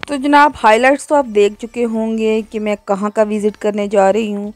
तो जनाब हाइलाइट्स तो आप देख चुके होंगे कि मैं कहाँ का विज़िट करने जा रही हूँ।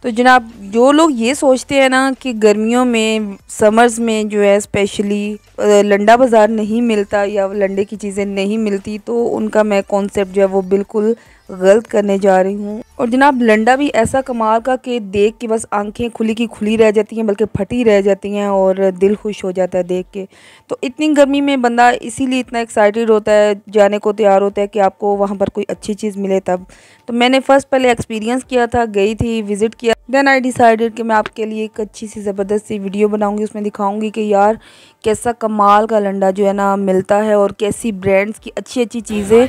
तो जनाब जो लोग ये सोचते हैं ना कि गर्मियों में समर्स में जो है स्पेशली लंडा बाज़ार नहीं मिलता या लंडे की चीज़ें नहीं मिलती, तो उनका मैं कॉन्सेप्ट जो है वो बिल्कुल गलत करने जा रही हूँ। और जनाब लंडा भी ऐसा कमाल का कि देख के बस आंखें खुली की खुली रह जाती हैं, बल्कि फटी रह जाती हैं और दिल खुश हो जाता है देख के। तो इतनी गर्मी में बंदा इसीलिए इतना एक्साइटेड होता है, जाने को तैयार होता है कि आपको वहाँ पर कोई अच्छी चीज़ मिले तब। तो मैंने फ़र्स्ट पहले एक्सपीरियंस किया था, गई थी, विज़िट किया। देन आई डिसाइडेड कि मैं आपके लिए एक अच्छी सी ज़बरदस्त सी वीडियो बनाऊंगी, उसमें दिखाऊंगी कि यार कैसा कमाल का लंडा जो है ना मिलता है और कैसी ब्रांड्स की अच्छी अच्छी चीज़ें,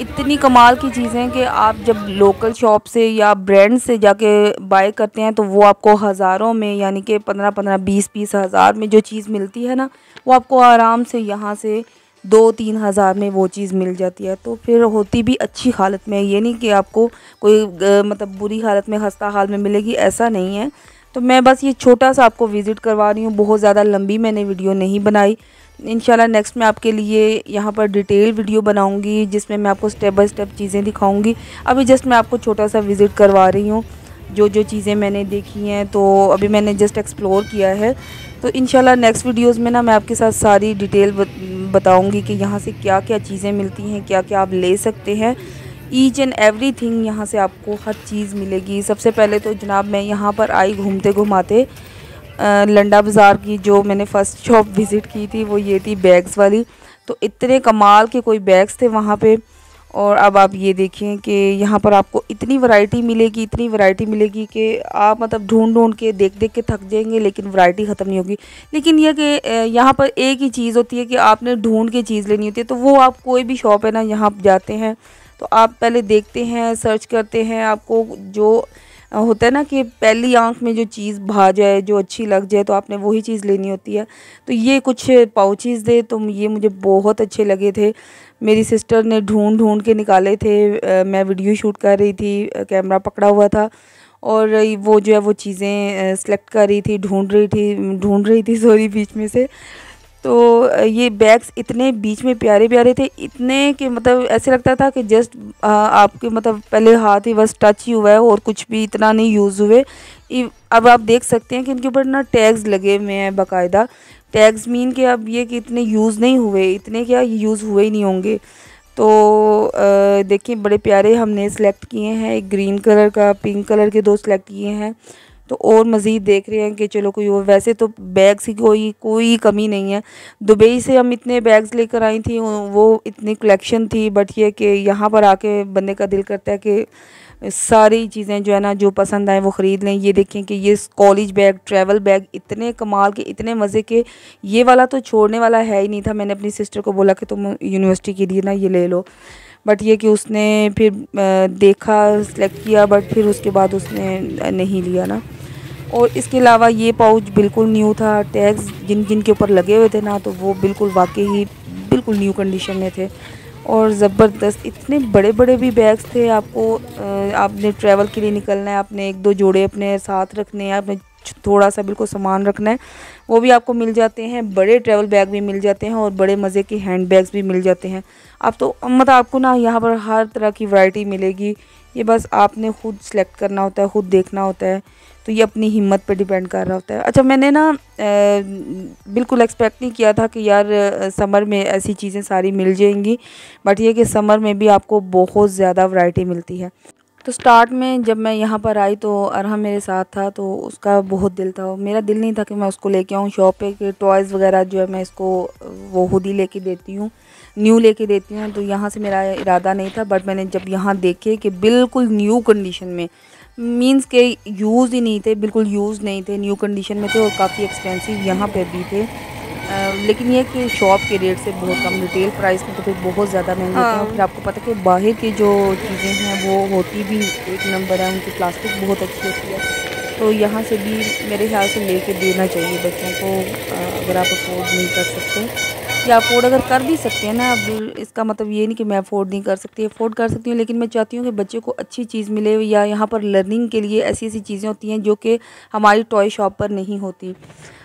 इतनी कमाल की चीज़ें कि आप जब लोकल शॉप से या ब्रांड से जाके बाय करते हैं तो वो आपको हज़ारों में, यानी कि 15-15 20-20 हज़ार में जो चीज़ मिलती है ना, वो आपको आराम से यहाँ से 2-3 हज़ार में वो चीज़ मिल जाती है। तो फिर होती भी अच्छी हालत में, ये नहीं कि आपको कोई मतलब बुरी हालत में खस्ता हाल में मिलेगी, ऐसा नहीं है। तो मैं बस ये छोटा सा आपको विज़िट करवा रही हूँ, बहुत ज़्यादा लंबी मैंने वीडियो नहीं बनाई। इंशाल्लाह नेक्स्ट मैं आपके लिए यहाँ पर डिटेल वीडियो बनाऊँगी जिसमें मैं आपको स्टेप बाय स्टेप चीज़ें दिखाऊँगी। अभी जस्ट मैं आपको छोटा सा विज़िट करवा रही हूँ, जो जो चीज़ें मैंने देखी हैं तो अभी मैंने जस्ट एक्सप्लोर किया है। तो इंशाल्लाह नेक्स्ट वीडियोज़ में ना मैं आपके साथ सारी डिटेल बताऊँगी कि यहाँ से क्या क्या चीज़ें मिलती हैं, क्या क्या आप ले सकते हैं। ईच एंड एवरीथिंग यहाँ से आपको हर चीज़ मिलेगी। सबसे पहले तो जनाब मैं यहाँ पर आई घूमते घुमाते, लंडा बाज़ार की जो मैंने फ़र्स्ट शॉप विज़िट की थी वो ये थी बैग्स वाली। तो इतने कमाल के कोई बैग्स थे वहाँ पे। और अब आप ये देखें कि यहाँ पर आपको इतनी वैरायटी मिलेगी, इतनी वैरायटी मिलेगी कि आप मतलब ढूंढ ढूंढ के देख देख के थक जाएंगे, लेकिन वैरायटी ख़त्म नहीं होगी। लेकिन यह कि यहाँ पर एक ही चीज़ होती है कि आपने ढूंढ के चीज़ लेनी होती है। तो वो आप कोई भी शॉप है ना, यहाँ जाते हैं तो आप पहले देखते हैं, सर्च करते हैं, आपको जो होता है ना कि पहली आंख में जो चीज़ भा जाए, जो अच्छी लग जाए, तो आपने वही चीज़ लेनी होती है। तो ये कुछ पाउचेज़ थे, तो ये मुझे बहुत अच्छे लगे थे। मेरी सिस्टर ने ढूंढ ढूंढ के निकाले थे, मैं वीडियो शूट कर रही थी, कैमरा पकड़ा हुआ था और वो जो है वो चीज़ें सेलेक्ट कर रही थी, ढूंढ रही थी सॉरी बीच में से। तो ये बैग्स इतने बीच में प्यारे प्यारे थे, इतने कि मतलब ऐसे लगता था कि जस्ट आपके मतलब पहले हाथ ही बस टच ही हुआ है और कुछ भी इतना नहीं यूज़ हुए। अब आप देख सकते हैं कि इनके ऊपर ना टैग्स लगे हुए हैं बाकायदा। टैग्स मीन कि अब ये कि इतने यूज़ नहीं हुए, इतने क्या यूज़ हुए ही नहीं होंगे। तो देखिए बड़े प्यारे हमने सेलेक्ट किए हैं, एक ग्रीन कलर का, पिंक कलर के 2 सेलेक्ट किए हैं। तो और मज़ीद देख रहे हैं कि चलो कोई और, वैसे तो बैग्स की कोई कमी नहीं है। दुबई से हम इतने बैग्स लेकर आई थी, वो इतनी कलेक्शन थी, बट ये कि यहाँ पर आके बंदे का दिल करता है कि सारी चीज़ें जो है ना जो पसंद आए वो ख़रीद लें। ये देखें कि ये कॉलेज बैग, ट्रैवल बैग इतने कमाल के, इतने मज़े के। ये वाला तो छोड़ने वाला है ही नहीं था। मैंने अपनी सिस्टर को बोला कि तुम यूनिवर्सिटी के लिए ना ये ले लो, बट ये कि उसने फिर देखा, सेलेक्ट किया, बट फिर उसके बाद उसने नहीं लिया ना। और इसके अलावा ये पाउच बिल्कुल न्यू था। टैग्स जिन के ऊपर लगे हुए थे ना, तो वो बिल्कुल वाकई ही बिल्कुल न्यू कंडीशन में थे और ज़बरदस्त। इतने बड़े बड़े भी बैग्स थे। आपको आपने ट्रैवल के लिए निकलना है, आपने 1-2 जोड़े अपने साथ रखने हैं, आपने थोड़ा सा बिल्कुल सामान रखना है, वो भी आपको मिल जाते हैं। बड़े ट्रैवल बैग भी मिल जाते हैं और बड़े मज़े के हैंड बैग्स भी मिल जाते हैं। आप तो मतलब आपको ना यहाँ पर हर तरह की वैरायटी मिलेगी। ये बस आपने खुद सेलेक्ट करना होता है, खुद देखना होता है। तो ये अपनी हिम्मत पे डिपेंड कर रहा होता है। अच्छा, मैंने ना बिल्कुल एक्सपेक्ट नहीं किया था कि यार समर में ऐसी चीज़ें सारी मिल जाएंगी, बट ये कि समर में भी आपको बहुत ज़्यादा वैरायटी मिलती है। तो स्टार्ट में जब मैं यहाँ पर आई तो अरहम मेरे साथ था, तो उसका बहुत दिल था। मेरा दिल नहीं था कि मैं उसको लेके आऊँ शॉप पे, कि टॉयज़ वगैरह जो है मैं इसको वो खुद ही लेके देती हूँ, न्यू लेके देती हूँ। तो यहाँ से मेरा इरादा नहीं था, बट मैंने जब यहाँ देखे कि बिल्कुल न्यू कंडीशन में, मींस के यूज़ ही नहीं थे, बिल्कुल यूज़ नहीं थे, न्यू कंडीशन में थे और काफ़ी एक्सपेंसिव यहाँ पे भी थे। लेकिन ये कि शॉप के रेट से बहुत कम, रिटेल प्राइस में तो फिर बहुत ज़्यादा महंगे होते हैं। और फिर आपको पता है कि बाहर की जो चीज़ें हैं वो होती भी एक नंबर है, उनकी प्लास्टिक बहुत अच्छी होती है। तो यहाँ से भी मेरे ख्याल से लेके देना चाहिए बच्चों को, अगर आप अफोर्ड नहीं कर सकते, या अफोर्ड अगर कर भी सकते हैं ना। अब इसका मतलब ये नहीं कि मैं अफोर्ड नहीं कर सकती, अफोर्ड कर सकती हूँ, लेकिन मैं चाहती हूँ कि बच्चे को अच्छी चीज़ मिले। या यहाँ पर लर्निंग के लिए ऐसी ऐसी चीज़ें होती हैं जो कि हमारी टॉय शॉप पर नहीं होती।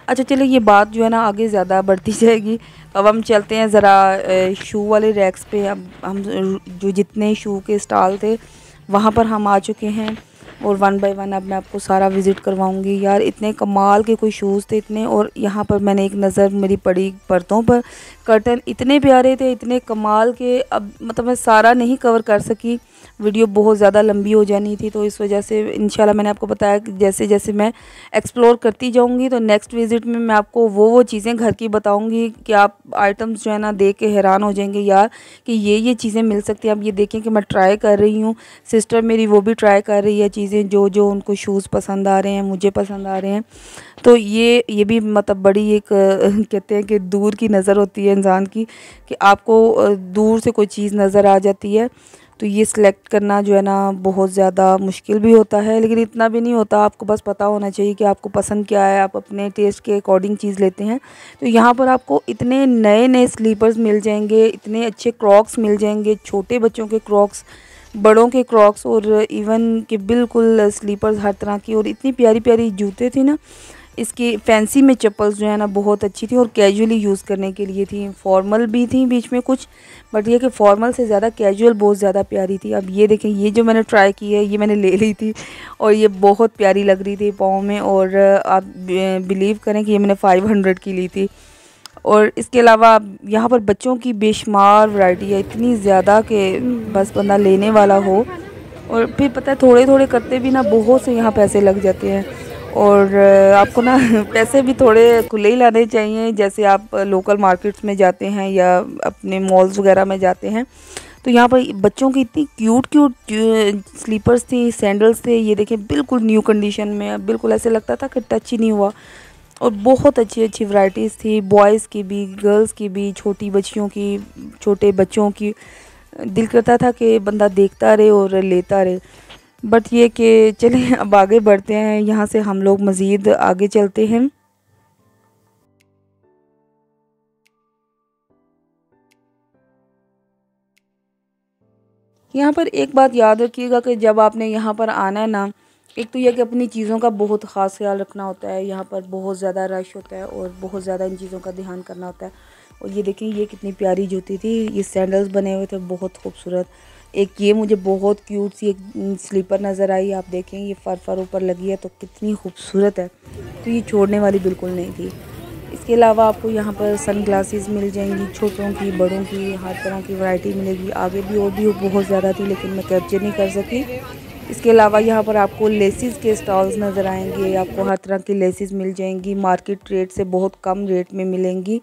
अच्छा चलिए, ये बात जो है ना आगे ज़्यादा बढ़ती जाएगी। तो अब हम चलते हैं ज़रा शू वाले रैक्स पे। अब हम जो जितने शू के स्टॉल थे वहाँ पर हम आ चुके हैं, और वन बाय वन अब मैं आपको सारा विज़िट करवाऊंगी। यार इतने कमाल के कोई शूज़ थे इतने, और यहाँ पर मैंने एक नज़र मेरी पड़ी पर्दों पर, कर्टन इतने प्यारे थे, इतने कमाल के। अब मतलब मैं सारा नहीं कवर कर सकी, वीडियो बहुत ज़्यादा लंबी हो जानी थी, तो इस वजह से इंशाल्लाह मैंने आपको बताया कि जैसे जैसे मैं एक्सप्लोर करती जाऊंगी तो नेक्स्ट विज़िट में मैं आपको वो चीज़ें घर की बताऊंगी कि आप आइटम्स जो है ना देख के हैरान हो जाएंगे यार कि ये चीज़ें मिल सकती हैं। आप ये देखें कि मैं ट्राई कर रही हूँ, सिस्टर मेरी वो भी ट्राई कर रही है चीज़ें, जो जो उनको शूज़ पसंद आ रहे हैं, मुझे पसंद आ रहे हैं। तो ये भी मतलब बड़ी एक कहते हैं कि दूर की नज़र होती है इंसान की, कि आपको दूर से कोई चीज़ नज़र आ जाती है। तो ये सिलेक्ट करना जो है ना बहुत ज़्यादा मुश्किल भी होता है, लेकिन इतना भी नहीं होता। आपको बस पता होना चाहिए कि आपको पसंद क्या है, आप अपने टेस्ट के अकॉर्डिंग चीज़ लेते हैं। तो यहाँ पर आपको इतने नए नए स्लीपर्स मिल जाएंगे, इतने अच्छे क्रॉक्स मिल जाएंगे, छोटे बच्चों के क्रॉक्स, बड़ों के क्रॉक्स, और इवन कि बिल्कुल स्लीपर्स हर तरह की। और इतनी प्यारी प्यारी जूते थे ना, इसकी फैंसी में चप्पल्स जो है ना बहुत अच्छी थी और कैजुअली यूज़ करने के लिए थी। फॉर्मल भी थी बीच में कुछ, बट ये कि फ़ॉर्मल से ज़्यादा कैजुअल बहुत ज़्यादा प्यारी थी। अब ये देखें, ये जो मैंने ट्राई की है ये मैंने ले ली थी, और ये बहुत प्यारी लग रही थी पाँव में। और आप बिलीव करें कि ये मैंने 500 की ली थी। और इसके अलावा यहाँ पर बच्चों की बेशुमार वैरायटी है, इतनी ज़्यादा कि बस बंदा लेने वाला हो। और फिर पता है थोड़े थोड़े करते भी ना बहुत से यहाँ पैसे लग जाते हैं। और आपको ना पैसे भी थोड़े खुले ही लाने चाहिए, जैसे आप लोकल मार्केट्स में जाते हैं या अपने मॉल्स वगैरह में जाते हैं। तो यहाँ पर बच्चों की इतनी क्यूट क्यूट स्लीपर्स थी, सैंडल्स थे, ये देखें बिल्कुल न्यू कंडीशन में, बिल्कुल ऐसे लगता था कि टच ही नहीं हुआ। और बहुत अच्छी अच्छी वैरायटीज़ थी, बॉयज़ की भी, गर्ल्स की भी, छोटी बच्चियों की, छोटे बच्चों की। दिल करता था कि बंदा देखता रहे और लेता रहे। बट ये कि चलें अब आगे बढ़ते हैं, यहाँ से हम लोग मज़ीद आगे चलते हैं। यहाँ पर एक बात याद रखिएगा कि जब आपने यहाँ पर आना है ना, एक तो यह कि अपनी चीज़ों का बहुत ख़ास ख्याल रखना होता है। यहाँ पर बहुत ज़्यादा रश होता है और बहुत ज़्यादा इन चीज़ों का ध्यान करना होता है। और ये देखें, ये कितनी प्यारी जूती थी, ये सैंडल्स बने हुए थे बहुत खूबसूरत। एक ये मुझे बहुत क्यूट सी एक स्लीपर नज़र आई, आप देखें ये फर ऊपर लगी है तो कितनी खूबसूरत है। तो ये छोड़ने वाली बिल्कुल नहीं थी। इसके अलावा आपको यहाँ पर सन ग्लासेस मिल जाएंगी, छोटों की, बड़ों की, हर तरह की वैरायटी मिलेगी। आगे भी और भी बहुत ज़्यादा थी लेकिन मैं कैप्चर नहीं कर सकी। इसके अलावा यहाँ पर आपको लेसिस के स्टॉल्स नज़र आएंगे, आपको हर तरह की लेसिस मिल जाएंगी, मार्केट रेट से बहुत कम रेट में मिलेंगी।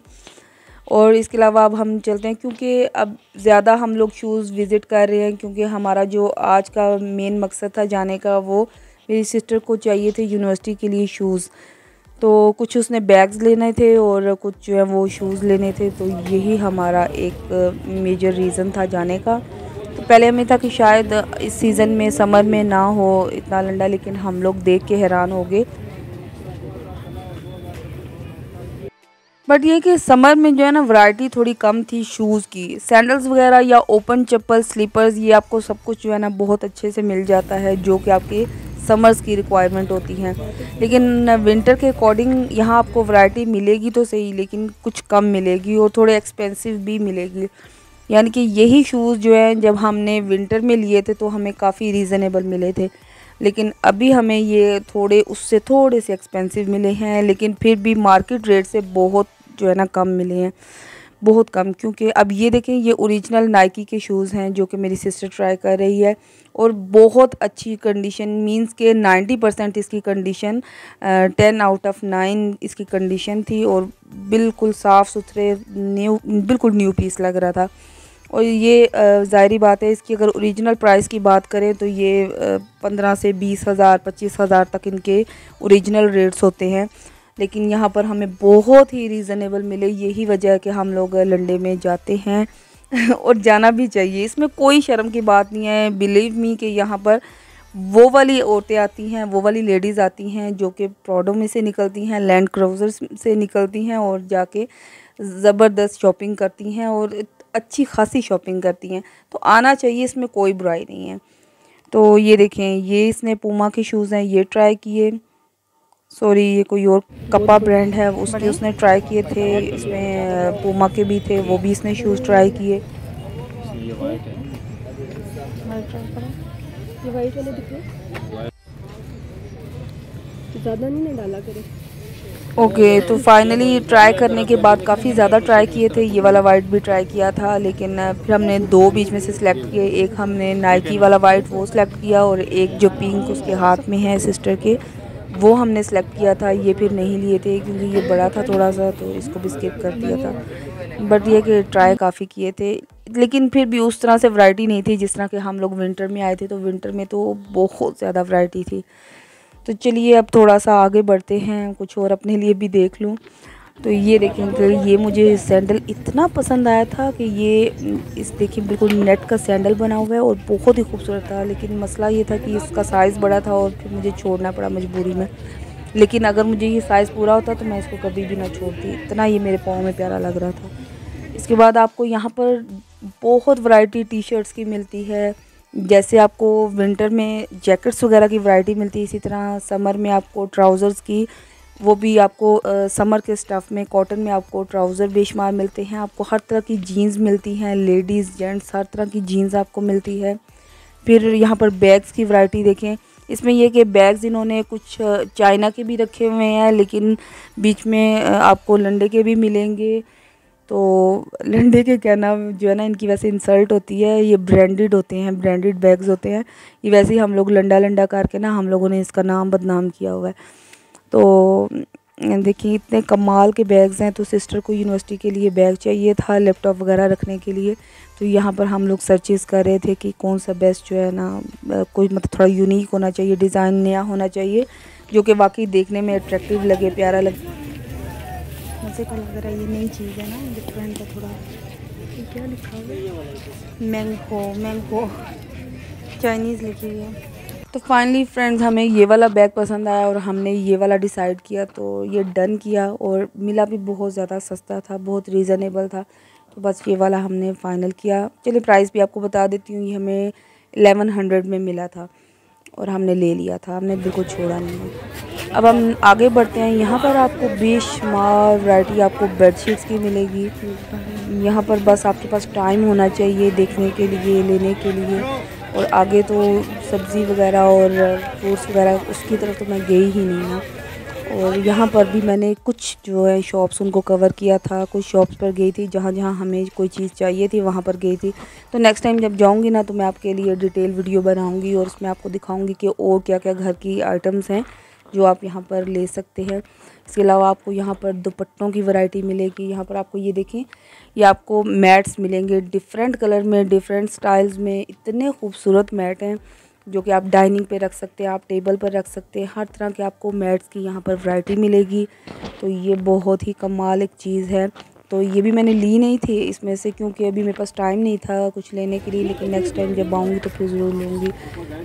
और इसके अलावा अब हम चलते हैं, क्योंकि अब ज़्यादा हम लोग शूज़ विज़िट कर रहे हैं, क्योंकि हमारा जो आज का मेन मकसद था जाने का, वो मेरी सिस्टर को चाहिए थे यूनिवर्सिटी के लिए शूज़। तो कुछ उसने बैग्स लेने थे और कुछ जो है वो शूज़ लेने थे, तो यही हमारा एक मेजर रीज़न था जाने का। तो पहले हमें था कि शायद इस सीज़न में, समर में ना हो इतना लंडा, लेकिन हम लोग देख के हैरान हो गए। बट ये कि समर में जो है ना वैरायटी थोड़ी कम थी शूज़ की, सैंडल्स वगैरह या ओपन चप्पल, स्लीपर्स, ये आपको सब कुछ जो है ना बहुत अच्छे से मिल जाता है, जो कि आपके समर्स की रिक्वायरमेंट होती हैं। लेकिन विंटर के अकॉर्डिंग यहाँ आपको वैरायटी मिलेगी तो सही, लेकिन कुछ कम मिलेगी और थोड़े एक्सपेंसिव भी मिलेगी। यानी कि यही शूज़ जो हैं जब हमने विंटर में लिए थे तो हमें काफ़ी रीज़नेबल मिले थे, लेकिन अभी हमें ये थोड़े उससे थोड़े से एक्सपेंसिव मिले हैं, लेकिन फिर भी मार्केट रेट से बहुत जो है ना कम मिले हैं, बहुत कम। क्योंकि अब ये देखें, ये ओरिजिनल नाइकी के शूज़ हैं जो कि मेरी सिस्टर ट्राई कर रही है, और बहुत अच्छी कंडीशन, मींस के 90% इसकी कंडीशन, 10 आउट ऑफ 9 इसकी कंडीशन थी, और बिल्कुल साफ़ सुथरे न्यू, बिल्कुल न्यू पीस लग रहा था। और ये ज़ाहिरी बात है, इसकी अगर ओरिजिनल प्राइस की बात करें तो ये 15 से 20,000 25,000 तक इनके ओरिजिनल रेट्स होते हैं, लेकिन यहाँ पर हमें बहुत ही रीज़नेबल मिले। यही वजह है कि हम लोग लंडे में जाते हैं और जाना भी चाहिए, इसमें कोई शर्म की बात नहीं है। बिलीव मी कि यहाँ पर वो वाली औरतें आती हैं, वो वाली लेडीज़ आती हैं जो कि प्राडो में से निकलती हैं, लैंड क्रूज़र से निकलती हैं और जाके ज़बरदस्त शॉपिंग करती हैं और अच्छी खासी शॉपिंग करती हैं। तो आना चाहिए, इसमें कोई बुराई नहीं है। तो ये देखें, ये इसने पूमा के शूज़ हैं, ये ट्राई किए। सॉरी, ये कोई और कपा ब्रांड है, उसके उसने ट्राई किए थे। इसमें पूमा के भी थे, वो भी इसने शूज़ ट्राई किए। ये वाइट है, ये वाइट वाले दिख रहे ज़्यादा नहीं ना डाला करें। ओके तो फाइनली ट्राई करने के बाद काफ़ी ज़्यादा ट्राई किए थे, ये वाला वाइट भी ट्राई किया था, लेकिन फिर हमने दो बीच में से सिलेक्ट किए। एक हमने नाइकी वाला वाइट वो सिलेक्ट किया, और एक जो पिंक उसके हाथ में है सिस्टर के, वो हमने सेलेक्ट किया था। ये फिर नहीं लिए थे क्योंकि ये बड़ा था थोड़ा सा, तो इसको भी स्किप कर दिया था। बट ये कि ट्राई काफ़ी किए थे, लेकिन फिर भी उस तरह से वैरायटी नहीं थी जिस तरह के हम लोग विंटर में आए थे। तो विंटर में तो बहुत ज़्यादा वैरायटी थी। तो चलिए अब थोड़ा सा आगे बढ़ते हैं, कुछ और अपने लिए भी देख लूँ। तो ये देखें, ये मुझे सैंडल इतना पसंद आया था कि ये इस देखिए बिल्कुल नेट का सैंडल बना हुआ है और बहुत ही खूबसूरत था। लेकिन मसला ये था कि इसका साइज़ बड़ा था और फिर मुझे छोड़ना पड़ा मजबूरी में। लेकिन अगर मुझे ये साइज़ पूरा होता तो मैं इसको कभी भी ना छोड़ती, इतना ये मेरे पाँव में प्यारा लग रहा था। इसके बाद आपको यहाँ पर बहुत वैरायटी टी शर्ट्स की मिलती है। जैसे आपको विंटर में जैकेट्स वगैरह की वैरायटी मिलती है, इसी तरह समर में आपको ट्राउज़र्स की, वो भी आपको समर के स्टफ़ में कॉटन में आपको ट्राउज़र बेशुमार मिलते हैं। आपको हर तरह की जीन्स मिलती हैं, लेडीज़ जेंट्स हर तरह की जीन्स आपको मिलती है। फिर यहाँ पर बैग्स की वैरायटी देखें, इसमें यह कि बैग्स इन्होंने कुछ चाइना के भी रखे हुए हैं, लेकिन बीच में आपको लंडे के भी मिलेंगे। तो लंडे के कहना जो है ना, इनकी वैसे इंसल्ट होती है, ये ब्रांडेड होते हैं, ब्रांडेड बैग्स होते हैं। ये वैसे ही हम लोग लंडा लंडा करके ना हम लोगों ने इसका नाम बदनाम किया हुआ है। तो देखिए इतने कमाल के बैग्स हैं। तो सिस्टर को यूनिवर्सिटी के लिए बैग चाहिए था, लैपटॉप वगैरह रखने के लिए। तो यहाँ पर हम लोग सर्चेज़ कर रहे थे कि कौन सा बेस्ट जो है ना, कोई मतलब थोड़ा यूनिक होना चाहिए, डिज़ाइन नया होना चाहिए, जो कि वाकई देखने में अट्रैक्टिव लगे, प्यारा लगे, मज़े का लग रहा है। ये नई चीज़ है ना, डिफरेंट है थोड़ा। ये क्या लिखा हुआ है? मैंगो चाइनीज़ लिखी हुई है। तो फाइनली फ्रेंड्स हमें ये वाला बैग पसंद आया और हमने ये वाला डिसाइड किया, तो ये डन किया। और मिला भी बहुत ज़्यादा सस्ता था, बहुत रीज़नेबल था, तो बस ये वाला हमने फ़ाइनल किया। चलिए प्राइस भी आपको बता देती हूँ, ये हमें 1100 में मिला था और हमने ले लिया था, हमने बिल्कुल छोड़ा नहीं है। अब हम आगे बढ़ते हैं। यहाँ पर आपको बेशुमार वैरायटी आपको बेडशीट्स की मिलेगी। यहाँ पर बस आपके पास टाइम होना चाहिए देखने के लिए, लेने के लिए। और आगे तो सब्ज़ी वगैरह और फ्रूट्स वगैरह उसकी तरफ तो मैं गई ही नहीं ना। और यहाँ पर भी मैंने कुछ जो है शॉप्स उनको कवर किया था, कुछ शॉप्स पर गई थी जहाँ जहाँ हमें कोई चीज़ चाहिए थी वहाँ पर गई थी। तो नेक्स्ट टाइम जब जाऊँगी ना तो मैं आपके लिए डिटेल वीडियो बनाऊँगी और उसमें आपको दिखाऊँगी कि और क्या क्या घर की आइटम्स हैं जो आप यहाँ पर ले सकते हैं। इसके अलावा आपको यहाँ पर दुपट्टों की वैरायटी मिलेगी। यहाँ पर आपको ये देखें, ये आपको मैट्स मिलेंगे डिफरेंट कलर में, डिफरेंट स्टाइल्स में। इतने खूबसूरत मैट हैं जो कि आप डाइनिंग पे रख सकते हैं, आप टेबल पर रख सकते हैं। हर तरह के आपको मैट्स की यहाँ पर वैरायटी मिलेगी। तो ये बहुत ही कमाल एक चीज़ है। तो ये भी मैंने ली नहीं थी इसमें से, क्योंकि अभी मेरे पास टाइम नहीं था कुछ लेने के लिए, लेकिन नेक्स्ट टाइम जब आऊँगी तो फिर ज़रूर लूँगी।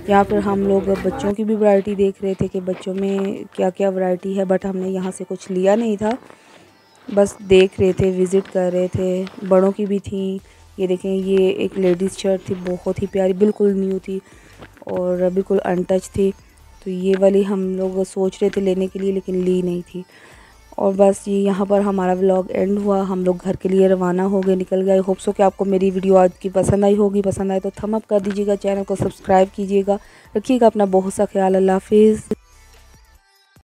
यहाँ पर हम लोग बच्चों की भी वैरायटी देख रहे थे कि बच्चों में क्या क्या वैरायटी है, बट हमने यहाँ से कुछ लिया नहीं था, बस देख रहे थे, विज़िट कर रहे थे। बड़ों की भी थी, ये देखें, ये एक लेडीज़ शर्ट थी, बहुत ही प्यारी, बिल्कुल न्यू थी और बिल्कुल अनटच थी। तो ये वाली हम लोग सोच रहे थे लेने के लिए, लेकिन ली नहीं थी। और बस ये यहाँ पर हमारा व्लॉग एंड हुआ। हम लोग घर के लिए रवाना हो गए, निकल गए। होप सो कि आपको मेरी वीडियो आज की पसंद आई होगी। पसंद आए तो थम अप कर दीजिएगा, चैनल को सब्सक्राइब कीजिएगा। रखिएगा अपना बहुत सा ख्याल। अल्लाह हाफिज़।